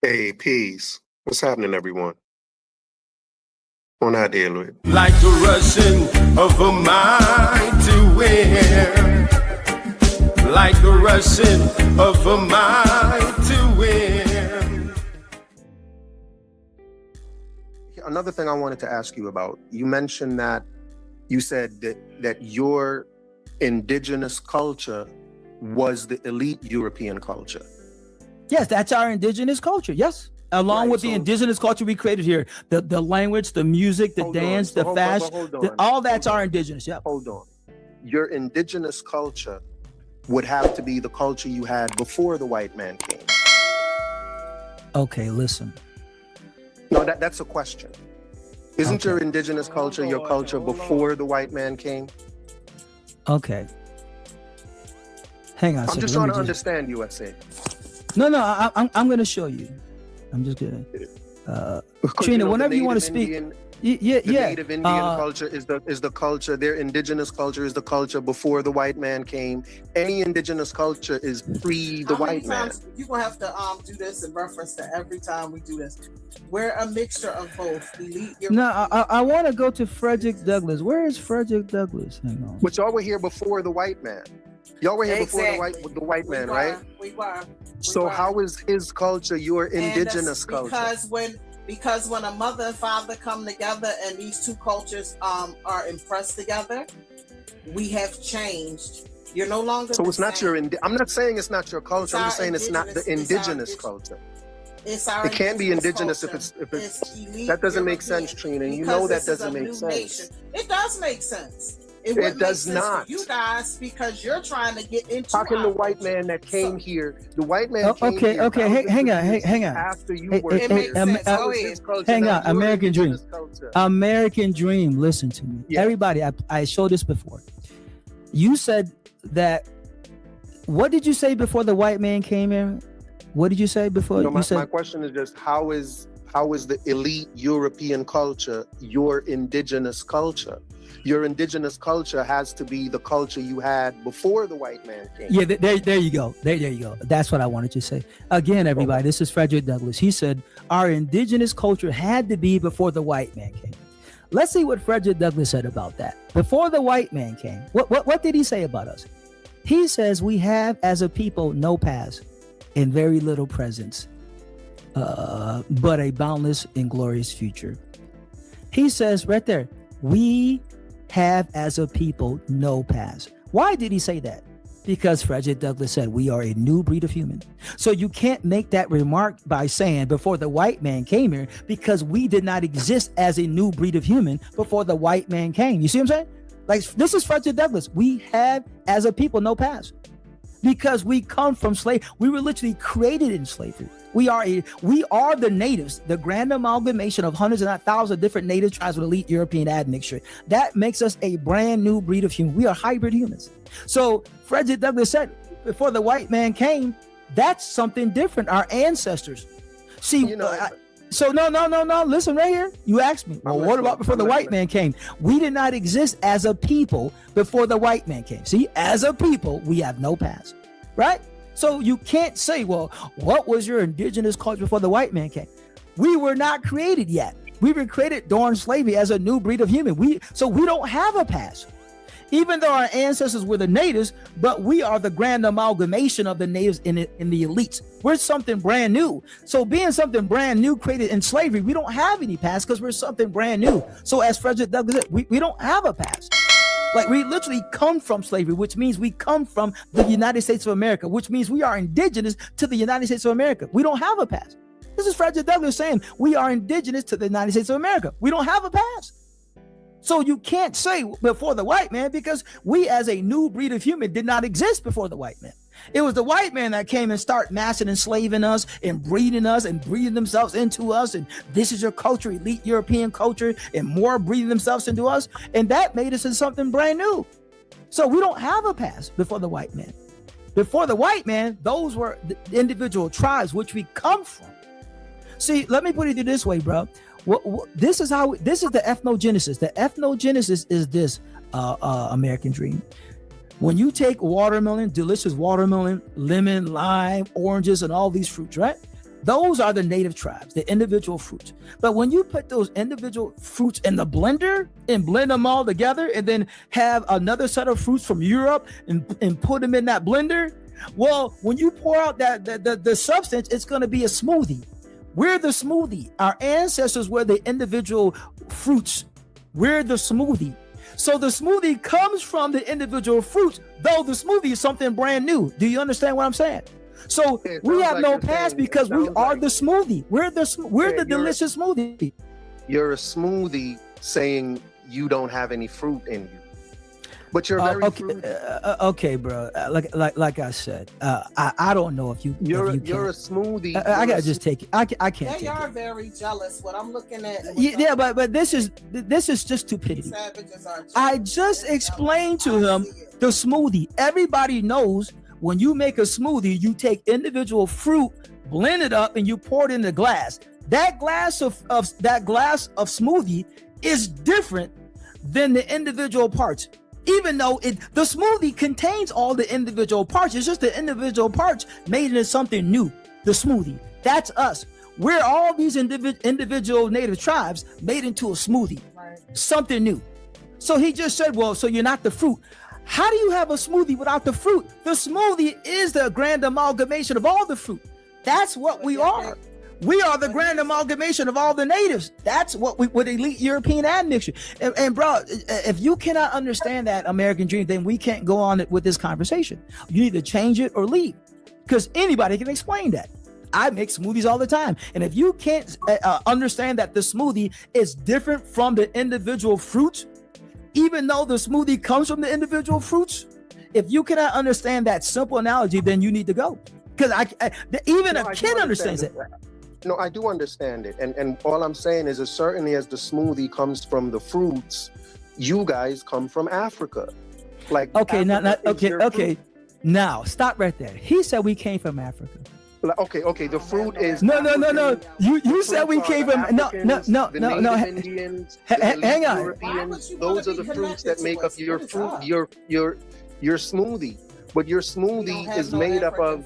Hey, peace. What's happening, everyone? On our deal with. Like the rushing of a mighty wind. Like the rushing of a mighty wind. Another thing I wanted to ask you about, you mentioned that you said that your indigenous culture was the elite European culture. Yes, that's our indigenous culture. Yes. Along Right, with the so- indigenous culture we created here, the language, the music, the Hold on, dance, so the hold- fashion, hold on, all that's hold our on. indigenous. Yeah. Hold on. Your indigenous culture would have to be the culture you had before the white man came. Okay, listen. No, that's a question. Isn't Okay. your indigenous culture your culture before the white man came? Okay. Hang on a I'm second. just Let trying me to understand USA. No, I'm going to show you. I'm just gonna. Because, Trina, the whenever you want to Native speak, Indian- yeah. The Native Indian culture is the culture. Their indigenous culture is the culture before the white man came. Any indigenous culture is pre the white man. You're gonna have to do this in reference to every time we do this. We're a mixture of both. No, I want to go to Frederick Douglass. Where is Frederick Douglass? Hang on. But y'all were here before the white man. Y'all were here before the white man, right? We were. So how is his culture your indigenous culture? Because when a mother and father come together and these two cultures are impressed together, we have changed. You're no longer. So it's not same. I'm not saying it's not your culture. I'm just saying it's not the indigenous culture. It can't be indigenous culture. if it's elite that doesn't make European, sense, Trina. And you because know that this is doesn't a make new sense. nation. It does make sense. It wouldn't does make sense not. for you guys, because you're trying to get into. How can the white man that came here, the white man came Okay, here, okay, hang on. after you Hey, were hey, here. makes sense. That Go was ahead. his culture, Hang not on, your American Dream. indigenous culture. American Dream. Listen to me, Yeah. everybody. I showed this before. You said that. What did you say before the white man came here? What did you say before? No, my you said question is just how is the elite European culture your indigenous culture? Your indigenous culture has to be the culture you had before the white man came. Yeah, there you go. There you go. That's what I wanted to say. Again, everybody, this is Frederick Douglass. He said our indigenous culture had to be before the white man came. Let's see what Frederick Douglass said about that. Before the white man came, what did he say about us? He says we have as a people no past and very little presence, but a boundless and glorious future. He says right there, we have as a people no past. Why did he say that? Because Frederick Douglass said we are a new breed of human. So you can't make that remark by saying before the white man came here, because we did not exist as a new breed of human before the white man came. You see what I'm saying? Like, this is Frederick Douglass. We have as a people no past because we come from slavery. We were literally created in slavery. We are the natives, the grand amalgamation of hundreds and not thousands of different native tribes with elite European admixture. That makes us a brand new breed of human. We are hybrid humans. So Frederick Douglass said before the white man came, that's something different. Our ancestors. See, so no. Listen right here. You asked me, well, what about before the white man came? We did not exist as a people before the white man came. See, as a people, we have no past, right? So you can't say, well, what was your indigenous culture before the white man came? We were not created yet. We were created during slavery as a new breed of human. So we don't have a past. Even though our ancestors were the natives, but we are the grand amalgamation of the natives in the elites. We're something brand new. So being something brand new created in slavery, we don't have any past because we're something brand new. So as Frederick Douglass said, we don't have a past. Like, we literally come from slavery, which means we come from the United States of America, which means we are indigenous to the United States of America. We don't have a past. This is Frederick Douglass saying we are indigenous to the United States of America. We don't have a past. So you can't say before the white man, because we as a new breed of human did not exist before the white man. It was the white man that came and started massing, enslaving us and breeding themselves into us. And this is your culture, elite European culture, and more breeding themselves into us. And that made us into something brand new. So we don't have a past before the white man. Before the white man, those were the individual tribes which we come from. See, let me put it this way, bro. This is the ethnogenesis. The ethnogenesis is this American dream. When you take watermelon, delicious watermelon, lemon, lime, oranges, and all these fruits, right? Those are the native tribes, the individual fruits. But when you put those individual fruits in the blender and blend them all together and then have another set of fruits from Europe and put them in that blender, well, when you pour out the substance, it's going to be a smoothie. We're the smoothie. Our ancestors were the individual fruits. We're the smoothie. So the smoothie comes from the individual fruits, though the smoothie is something brand new. Do you understand what I'm saying? So we have no past because we are the smoothie. We're the delicious smoothie. You're a smoothie saying you don't have any fruit in you, but you're very okay, bro. Like I said, I don't know if you. You're a smoothie. I gotta just take it. I can't. They take are it. very jealous. What I'm looking at. Yeah, but this is just stupidity. I just explained to him the smoothie. Everybody knows when you make a smoothie, you take individual fruit, blend it up, and you pour it in the glass. That glass of smoothie is different than the individual parts. Even though the smoothie contains all the individual parts, it's just the individual parts made into something new. The smoothie, that's us. We're all these individual native tribes made into a smoothie, right. Something new. So he just said, well, so you're not the fruit. How do you have a smoothie without the fruit? The smoothie is the grand amalgamation of all the fruit. That's what we are. We are the grand amalgamation of all the natives. That's what with elite European admixture. And bro, if you cannot understand that American dream, then we can't go on with this conversation. You need to change it or leave, because anybody can explain that. I make smoothies all the time. And if you can't understand that the smoothie is different from the individual fruits, even though the smoothie comes from the individual fruits, if you cannot understand that simple analogy, then you need to go. Because even a kid understands it. No, I do understand it. And all I'm saying is, as certainly as the smoothie comes from the fruits, you guys come from Africa. Like, okay, okay. Now, stop right there. He said we came from Africa. Okay, the fruit is no. You said we came from no. Indians, hang on. Europeans, those are the fruits that make up your fruit, your smoothie. But your smoothie is made up of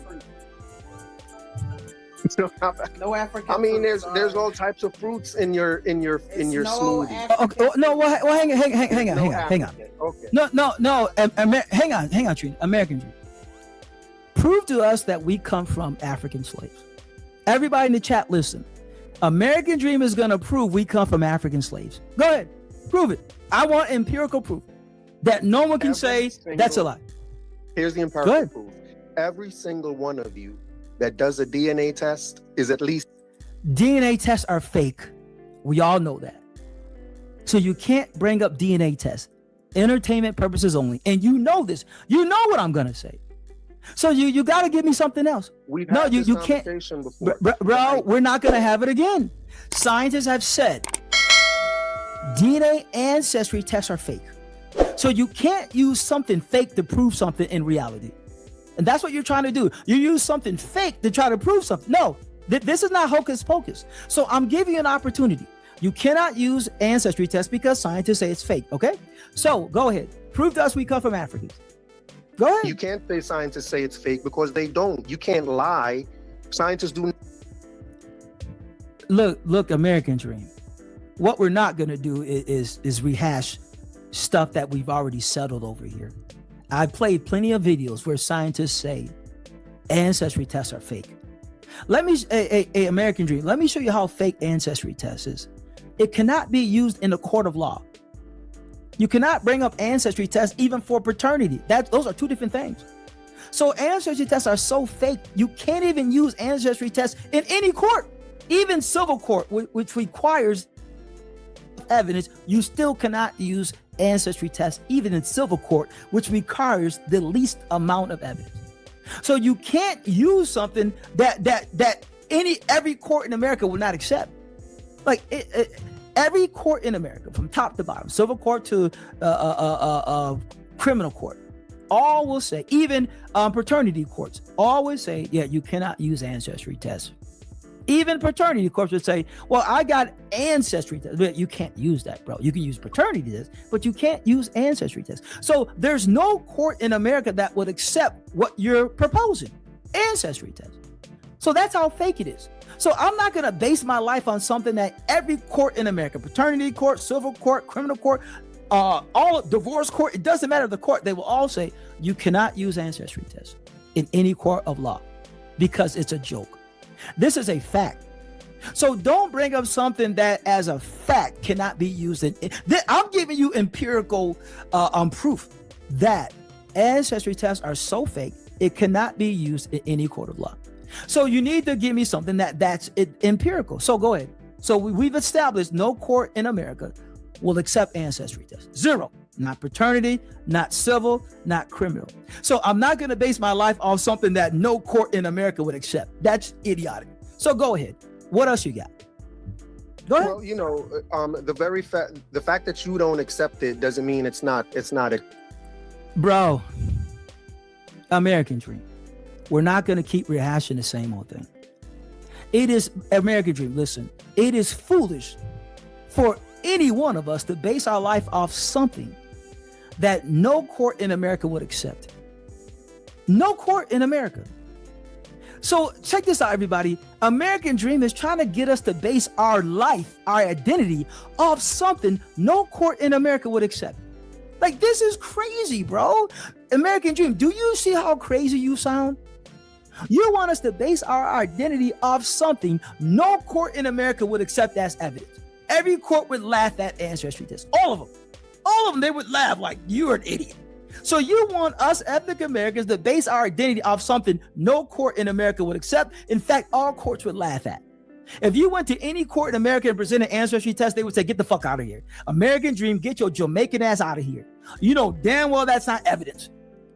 no African. I mean, there's all types of fruits in your smoothie. Okay, no, well, hang on. Okay. No. Hang on, Trina. American dream. Prove to us that we come from African slaves. Everybody in the chat, listen. American dream is going to prove we come from African slaves. Go ahead. Prove it. I want empirical proof that no one can say that's a lie. Here's the empirical proof. Every single one of you that does a DNA test is at least... DNA tests are fake. We all know that. So you can't bring up DNA tests. Entertainment purposes only. And you know this. You know what I'm going to say. So you got to give me something else. No, you can't. Bro, we're not going to have it again. Scientists have said DNA ancestry tests are fake. So you can't use something fake to prove something in reality. And that's what you're trying to do. You use something fake to try to prove something. No, this is not hocus pocus. So I'm giving you an opportunity. You cannot use ancestry tests because scientists say it's fake. Okay? So go ahead. Prove to us we come from Africans. Go ahead. You can't say scientists say it's fake because they don't. You can't lie. Scientists do. Look, American dream. What we're not going to do is rehash stuff that we've already settled over here. I played plenty of videos where scientists say ancestry tests are fake. Let me, American dream. Let me show you how fake ancestry tests is. It cannot be used in a court of law. You cannot bring up ancestry tests even for paternity. Those are two different things. So ancestry tests are so fake, you can't even use ancestry tests in any court, even civil court, which requires evidence. You still cannot use ancestry tests even in civil court, which requires the least amount of evidence. So you can't use something that every court in America will not accept. Like every court in America, from top to bottom, civil court to criminal court, all will say, even paternity courts, always say, yeah, you cannot use ancestry tests. Even paternity courts would say, well, I got ancestry tests. But you can't use that, bro. You can use paternity tests, but you can't use ancestry tests. So there's no court in America that would accept what you're proposing, ancestry tests. So that's how fake it is. So I'm not going to base my life on something that every court in America, paternity court, civil court, criminal court, all divorce court, it doesn't matter the court, they will all say you cannot use ancestry tests in any court of law because it's a joke. This is a fact. So don't bring up something that as a fact cannot be used in. I'm giving you empirical proof that ancestry tests are so fake it cannot be used in any court of law. So you need to give me something that's empirical. So go ahead. So we've established no court in America will accept ancestry tests. Zero. Not paternity, not civil, not criminal. So I'm not going to base my life on something that no court in America would accept. That's idiotic. So go ahead. What else you got? Go ahead. Well, you know, the fact that you don't accept it doesn't mean it's not a. Bro, American dream. We're not going to keep rehashing the same old thing. It is American dream. Listen, it is foolish for any one of us to base our life off something that no court in America would accept. No court in America. So check this out, everybody. American dream is trying to get us to base our life, our identity off something no court in America would accept. Like, this is crazy, bro. American dream. Do you see how crazy you sound? You want us to base our identity off something no court in America would accept as evidence. Every court would laugh at ancestry tests. All of them. All of them, they would laugh like, you're an idiot. So you want us ethnic Americans to base our identity off something no court in America would accept. In fact, all courts would laugh at. If you went to any court in America and presented an ancestry test, they would say, get the fuck out of here. American dream, get your Jamaican ass out of here. You know damn well that's not evidence.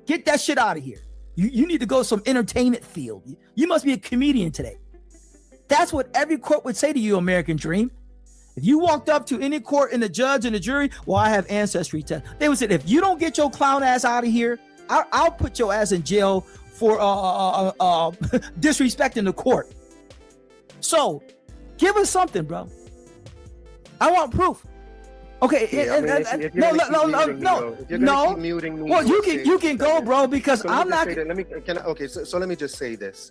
Get that shit out of here. You need to go some entertainment field. You must be a comedian today. That's what every court would say to you, American dream. If you walked up to any court and the judge and the jury, well, I have ancestry tests. They would say, if you don't get your clown ass out of here, I'll put your ass in jail for disrespecting the court. So give us something, bro. I want proof. Okay, no. Well, you can go, bro, because I'm not. So let me just say this.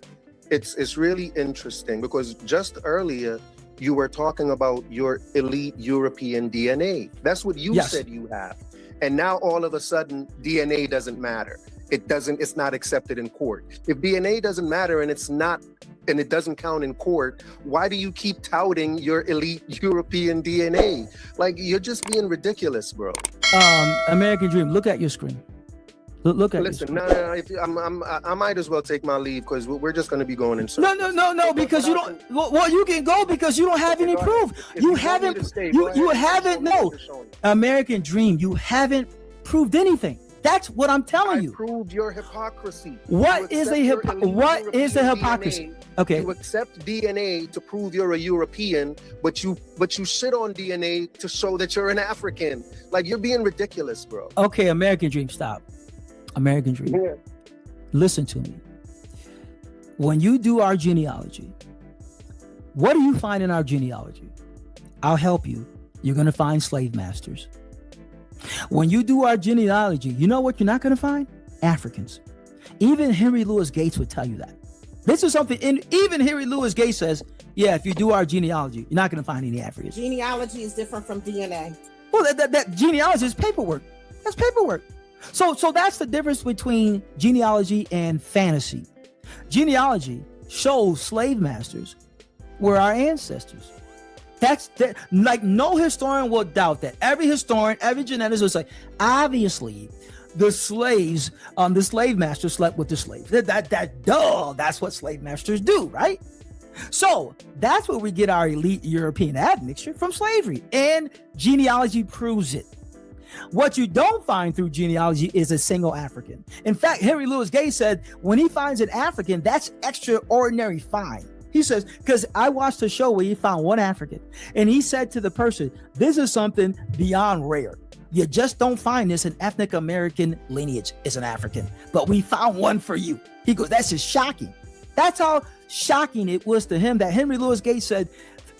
It's really interesting because just earlier you were talking about your elite European DNA. That's what you said you have, and now all of a sudden DNA doesn't matter. It's not accepted in court. If DNA doesn't matter and it doesn't count in court, why do you keep touting your elite European DNA? Like, you're just being ridiculous, bro. American dream, look at your screen. Look at. Listen, no. I might as well take my leave because we're just going to be going in circles. No, because you don't. Well, you can go because you don't have any proof. You haven't. You haven't. No, American dream. You haven't proved anything. That's what I'm telling you. I proved your hypocrisy. What is the hypocrisy? Okay. You accept DNA to prove you're a European, but you shit on DNA to show that you're an African. Like, you're being ridiculous, bro. Okay, American dream, stop. American dream. Yeah. Listen to me. When you do our genealogy, what do you find in our genealogy? I'll help you. You're going to find slave masters. When you do our genealogy, you know what you're not going to find? Africans. Even Henry Louis Gates would tell you that. This is something, even Henry Louis Gates says, yeah, if you do our genealogy, you're not going to find any Africans. Genealogy is different from DNA. Well, that genealogy is paperwork. That's paperwork. So that's the difference between genealogy and fantasy. Genealogy shows slave masters were our ancestors. That's like, no historian will doubt that. Every historian, every geneticist will say, obviously, the slave masters slept with the slaves. That's what slave masters do, right? So that's where we get our elite European admixture from slavery, and genealogy proves it. What you don't find through genealogy is a single African. In fact, Henry Louis Gates said when he finds an African, that's extraordinary fine. He says, because I watched a show where he found one African, and he said to the person, this is something beyond rare. You just don't find this in ethnic American lineage as an African, but we found one for you. He goes, that's just shocking. That's how shocking it was to him that Henry Louis Gates said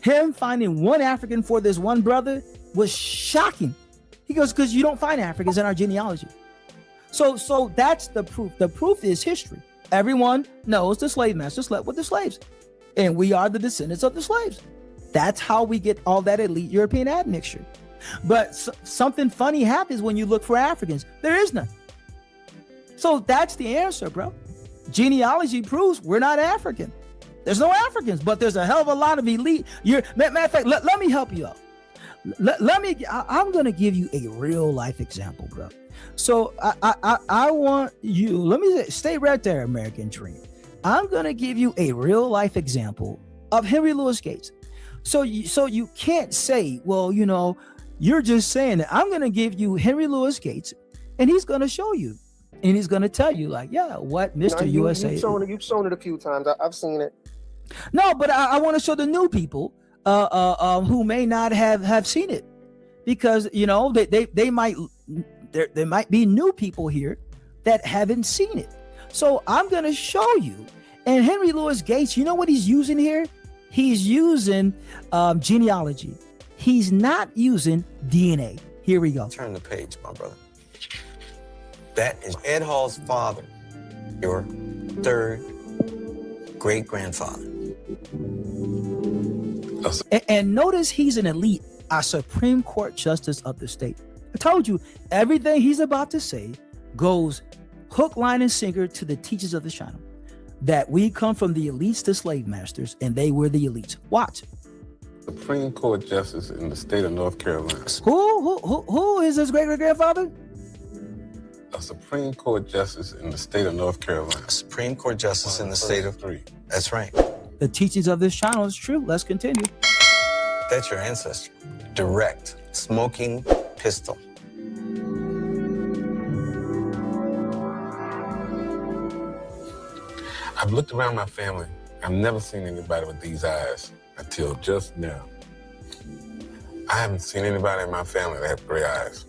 him finding one African for this one brother was shocking. He goes, because you don't find Africans in our genealogy. So that's the proof. The proof is history. Everyone knows the slave master slept with the slaves. and we are the descendants of the slaves. That's how we get all that elite European admixture. But something funny happens when you look for Africans. There is none. So that's the answer, bro. Genealogy proves we're not African. There's no Africans, but there's a hell of a lot of elite. Matter of fact, let me help you out. I'm going to give you a real life example, bro. So I want you, let me stay right there, American Dream. I'm going to give you a real life example of Henry Louis Gates. So you can't say, well, you know, you're just saying that. I'm going to give you Henry Louis Gates, and he's going to show you, and he's going to tell you, like, yeah, what Mr. USA. You've shown it a few times. I've seen it. No, but I want to show the new people who may not have seen it, because you know they might there might be new people here that haven't seen it. So I'm going to show you. And Henry Louis Gates, you know what he's using here? He's using genealogy. He's not using DNA. Here we go. Turn the page, my brother. That is Ed Hall's father, your third great-grandfather. And notice he's an elite, a Supreme Court justice of the state. I told you, everything he's about to say goes hook, line, and sinker to the teachers of the channel. That we come from the elites to slave masters, and they were the elites. Watch. Supreme Court Justice in the state of North Carolina. Who is his great-great-grandfather? A Supreme Court Justice in the state of North Carolina. Supreme Court Justice in the state of... three. That's right. The teachings of this channel is true. Let's continue. That's your ancestor. Direct, smoking pistol. I've looked around my family. I've never seen anybody with these eyes until just now. I haven't seen anybody in my family that have gray eyes.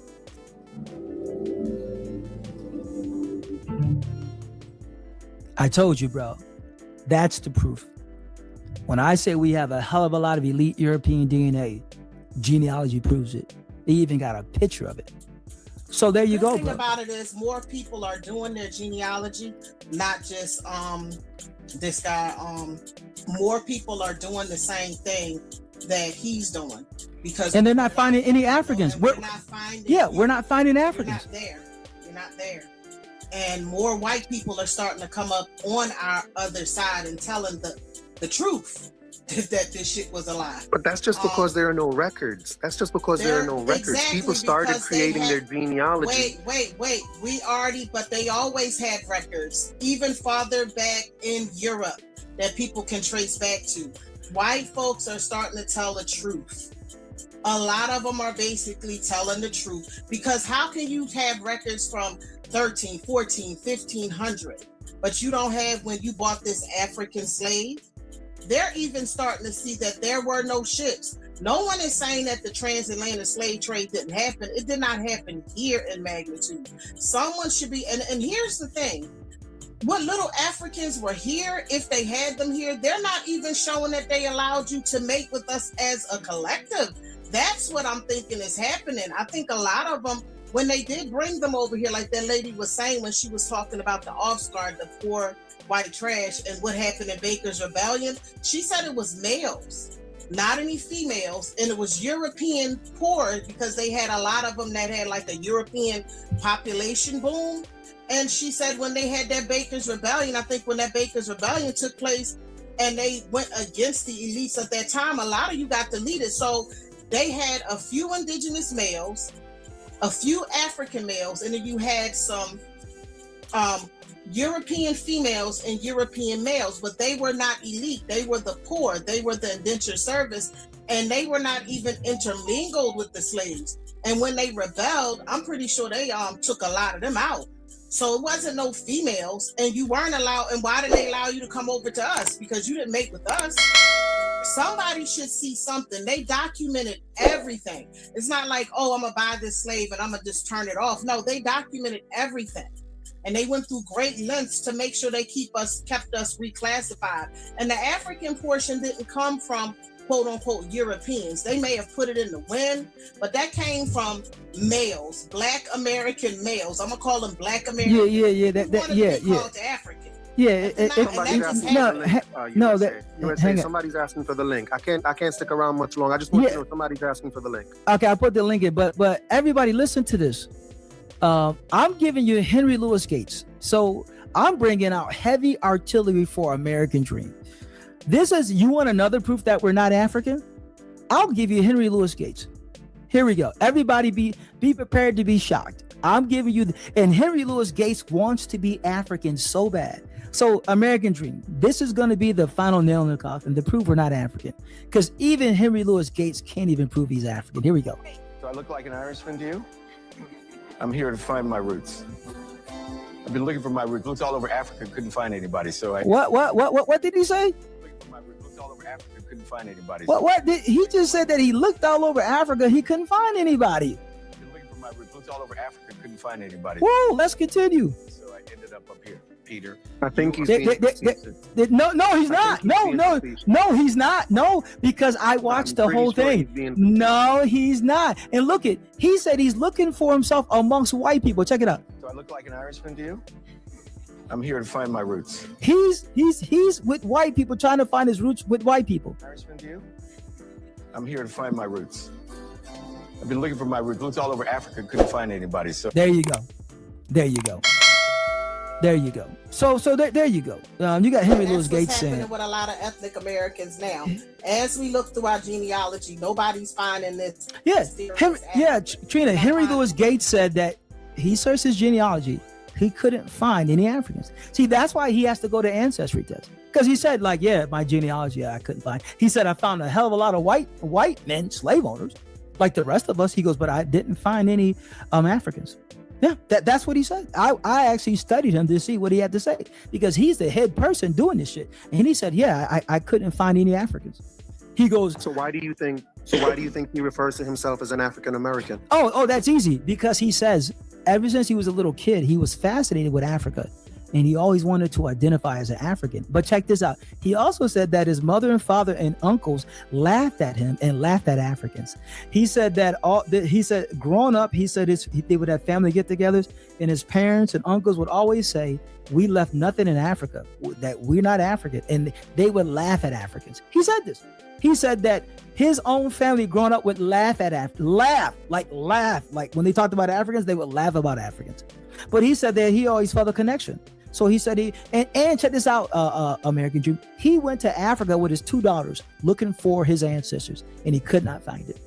I told you, bro. That's the proof. When I say we have a hell of a lot of elite European DNA, genealogy proves it. They even got a picture of it. So there you go, The thing bro. about it is more people are doing their genealogy, not just this guy. More people are doing the same thing that he's doing, because And they're not finding any Africans. We're not finding. We're not finding You're Africans. not there. You're not there. And more white people are starting to come up on our other side and telling the truth that this shit was a lie. But that's just because there are no records. That's just because there are no records. Exactly, People started because they creating had- their genealogy. Wait. But they always had records, even farther back in Europe, that people can trace back to. White folks are starting to tell the truth. A lot of them are basically telling the truth, because how can you have records from 13, 14, 1500, but you don't have when you bought this African slave? They're even starting to see that there were no ships. No one is saying that the transatlantic slave trade didn't happen. It did not happen here in magnitude. Someone should be, and here's the thing. What little Africans were here, if they had them here, they're not even showing that they allowed you to mate with us as a collective. That's what I'm thinking is happening. I think a lot of them, when they did bring them over here, like that lady was saying when she was talking about the Offscard, the poor white trash, and what happened in Baker's Rebellion, she said it was males, not any females, and it was European poor, because they had a lot of them that had like a European population boom. And she said when they had that Baker's Rebellion, I think when that Baker's Rebellion took place and they went against the elites at that time, a lot of you got deleted. So they had a few indigenous males, a few African males, and then you had some European females and European males, but they were not elite. They were the poor. They were the indentured service, and they were not even intermingled with the slaves. And when they rebelled, I'm pretty sure they took a lot of them out. So it wasn't no females, and you weren't allowed. And why did they allow you to come over to us? Because you didn't mate with us. Somebody should see something. They documented everything. It's not like, oh, I'm gonna buy this slave and I'm gonna just turn it off. No, they documented everything. And they went through great lengths to make sure they kept us reclassified. And the African portion didn't come from quote unquote Europeans. They may have put it in the wind, but that came from males, Black American males. I'm gonna call them Black American. Yeah. Called African. Yeah, Somebody's asking no, for the link. You were saying somebody's asking for the link. I can't stick around much long. I just want to know somebody's asking for the link. Okay, I put the link in, but everybody listen to this. I'm giving you Henry Louis Gates. So I'm bringing out heavy artillery for American Dream. This is, you want another proof that we're not African? I'll give you Henry Louis Gates. Here we go. Everybody be prepared to be shocked. I'm giving you, and Henry Louis Gates wants to be African so bad. So American Dream, this is going to be the final nail in the coffin to prove we're not African. Because even Henry Louis Gates can't even prove he's African. Here we go. Do I look like an Irishman to you? I'm here to find my roots. I've been looking for my roots. Looked all over Africa, couldn't find anybody. So I What did he say? looking for my roots. Looked all over Africa, couldn't find anybody. What did he just said that he looked all over Africa, he couldn't find anybody. I've been looking for my roots. Looked all over Africa, couldn't find anybody. Whoa, let's continue. So I ended up here. Peter. I think he's No, he's not. No, he's not. No, because I watched the whole thing. No, he's not. And look it, he said he's looking for himself amongst white people. Check it out. Do I look like an Irishman to you? I'm here to find my roots. He's with white people, trying to find his roots with white people. Irishman to you? I'm here to find my roots. I've been looking for my roots. Looked all over Africa, couldn't find anybody. So there you go. So there you go. You got Henry Louis Gates saying. That's what's happening with a lot of ethnic Americans now. As we look through our genealogy, nobody's finding this. Trina. Henry Louis Gates said that he searched his genealogy. He couldn't find any Africans. See, that's why he has to go to ancestry tests. Because he said, like, my genealogy I couldn't find. He said I found a hell of a lot of white men, slave owners, like the rest of us. He goes, but I didn't find any Africans. Yeah, that's what he said. I actually studied him to see what he had to say, because he's the head person doing this shit. And he said, I couldn't find any Africans. He goes, So why do you think he refers to himself as an African American? Oh, that's easy. Because he says ever since he was a little kid, he was fascinated with Africa. And he always wanted to identify as an African. But check this out. He also said that his mother and father and uncles laughed at him and laughed at Africans. He said that growing up, he said they would have family get-togethers, and his parents and uncles would always say, we left nothing in Africa, that we're not African. And they would laugh at Africans. He said this. He said that his own family growing up would laugh at laugh. Like when they talked about Africans, they would laugh about Africans. But he said that he always felt a connection. So he said and check this out, American Dream. He went to Africa with his two daughters looking for his ancestors, and he could not find it.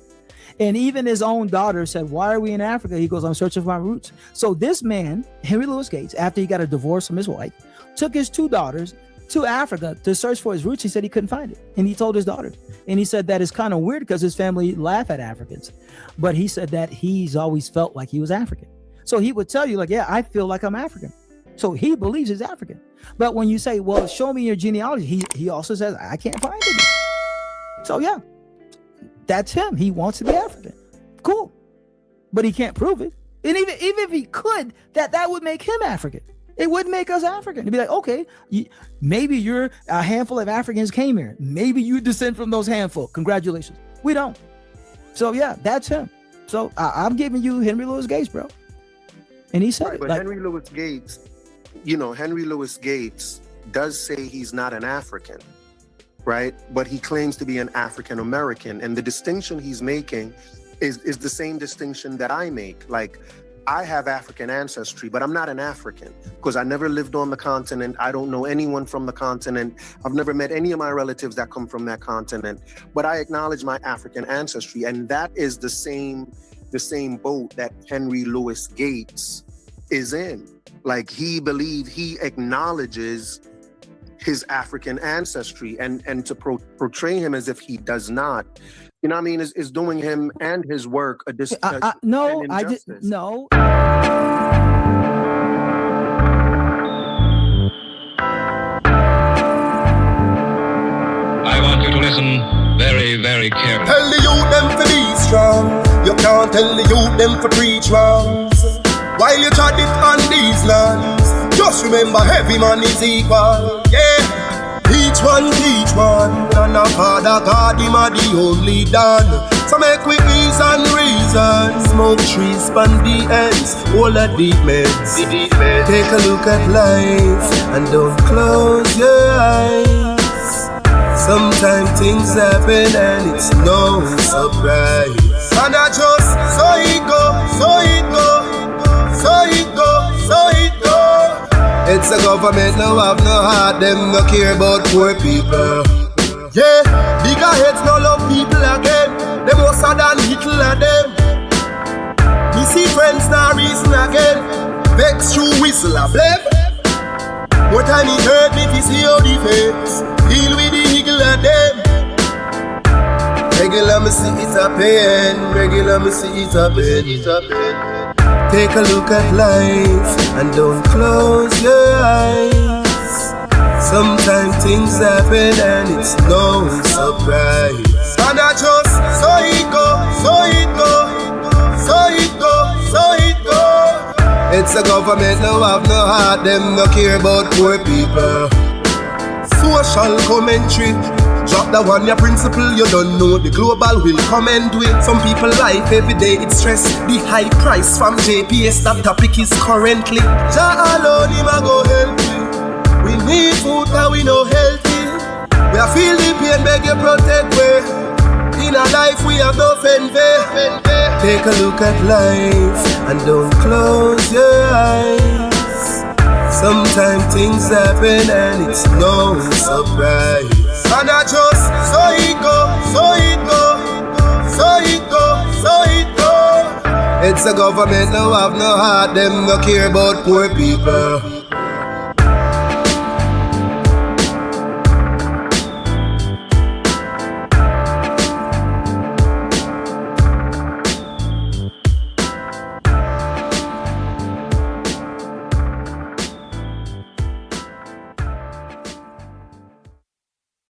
And even his own daughter said, why are we in Africa? He goes, I'm searching for my roots. So this man, Henry Louis Gates, after he got a divorce from his wife, took his two daughters to Africa to search for his roots. He said he couldn't find it. And he told his daughter. And he said that is kind of weird because his family laugh at Africans. But he said that he's always felt like he was African. So he would tell you, like, I feel like I'm African. So he believes he's African. But when you say, well, show me your genealogy, he also says, I can't find it. So that's him. He wants to be African. Cool. But he can't prove it. And even if he could, that would make him African. It wouldn't make us African. To be like, okay, maybe you're a handful of Africans came here. Maybe you descend from those handful. Congratulations. We don't. So that's him. So I'm giving you Henry Louis Gates, bro. And he said But Henry Louis Gates, Henry Louis Gates does say he's not an African, right? But he claims to be an African American. And the distinction he's making is the same distinction that I make. Like, I have African ancestry, but I'm not an African because I never lived on the continent. I don't know anyone from the continent. I've never met any of my relatives that come from that continent, but I acknowledge my African ancestry. And that is the same boat that Henry Louis Gates is in. Like, he acknowledges his African ancestry, and to portray him as if he does not, you know what I mean, is doing him and his work a disservice. No, I didn't. No. I want you to listen very, very carefully. Tell the youth them to be strong. You can't tell the youth them for preach wrongs. While you try it on these lands, just remember every man is equal. Yeah. Each one teach one, and our Father God, him are the only done. So make we ease and reason. poison, smoke trees, span the ends, all of deep meds. Take a look at life and don't close your eyes. Sometimes things happen and it's no surprise. And I just so it go, so it go, so it go, so it go. It's a government no have no heart, them no care about poor people. Yeah, bigger heads no love people again. Them most than little of them. Me see friends now reason again. Vex through whistle a blame. What time it hurt me to see how the face deal with the eagle of them. Regular me see it a pain. Regular me see it a pain. Take a look at life and don't close your eyes. Sometimes things happen and it's no surprise. And I just so it go, so it go, so it go, so it go. It's a government no have no heart, them no care about poor people. Social commentary. Drop that one, your principle, you don't know. The global will come and do it. Some people life every day, it's stress. The high price from JPS, that topic is currently. Jah alone, him a go help you. We need food and we no healthy. We are feel the pain, beg you protect we. In our life we have no envy. Take a look at life and don't close your eyes. Sometimes things happen and it's no surprise. And I just so it go, so it go, so it go, so it go. It's a government no have no heart, them no care about poor people.